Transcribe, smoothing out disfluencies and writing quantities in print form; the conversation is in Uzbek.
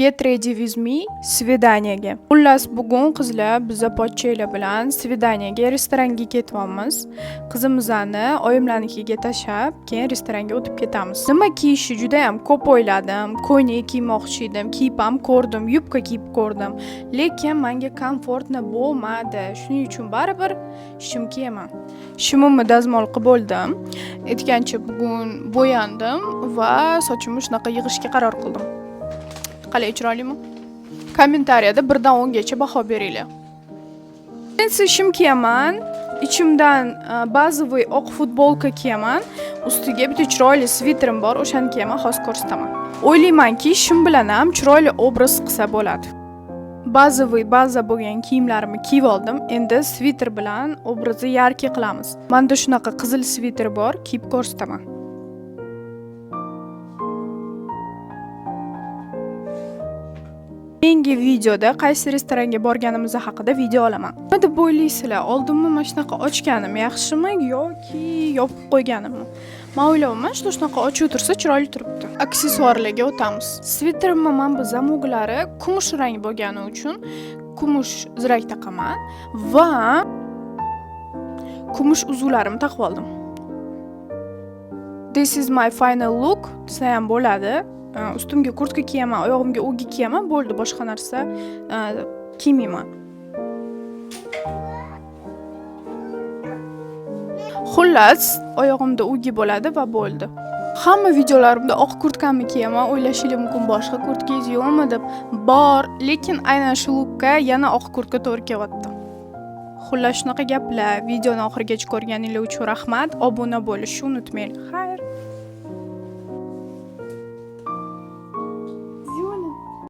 Get ready with me svidaniyaga. Xullas bugun qizlar biza pochchaylar bilan svidaniyaga restoranga ketyapmiz. Qizimizni oyimlarnikiga tashlab, keyin restoranga o'tib ketamiz. Nima kiyishni juda ham ko'p o'yladim. Ko'ylak kiymoqchi edim, kiyib ham ko'rdim, yubka kiyib ko'rdim. Lekin menga komfortni bo'lmadi. Shuning uchun baribir shim kiyaman. Shimimni dazmol qilib bo'ldim. Aytgancha bugun bo'yandim va sochimni shunaqa yig'ishga qaror qildim. Qalay chiroylimi? Kommentariyada 1 dan 10 gacha baho beringlar. Men shim kiyaman, ichimdan bazaviy oq futbolka kiyaman, ustiga bitta chiroyli sviterim bor, o'shani kiyaman, hozir ko'rsataman. O'ylaymanki, shim bilan ham chiroyli obraz qilsa bo'ladi. Bazaviy baza bo'lgan kiyimlarimni kiyib oldim. Endi sviter bilan obrazni yarki qilamiz. Menda shunaqa qizil sviter bor, kiyib ko'rsataman. Keyingi videoda qaysi restoranga borganimiz haqida video olaman. Nima deb o'ylaysizlar? Oldinmi mana shunaqa ochganim yaxshimi yoki yopib qo'yganimmi? Men o'ylayman, shunaqa ochib o'tirsa chiroyli turibdi. Aksessuarlarga o'tamiz. Sviterimni men bu zamoglari kumush rang bo'lgani uchun kumush zirak taqaman va kumush uzuvlarimni taqib oldim. This is my final look desa ham bo'ladi. Ustimga kurtka kiyaman, oyog'imga ugi kiyaman, bo'ldi, boshqa narsa kiymayman. Xullas, oyog'imda ugi bo'ladi va bo'ldi. Hamma videolarimda oq kurtkamni kiyaman, o'ylashingiz mumkin boshqa kurtkangiz yo'qmi deb. Bor, lekin aynan shu lukka yana oq kurtka to'g'ri kelyapti. Xullas shunaqa gaplar. Videoni oxirigacha ko'rganingiz uchun rahmat. Obuna bo'lishni unutmanglar.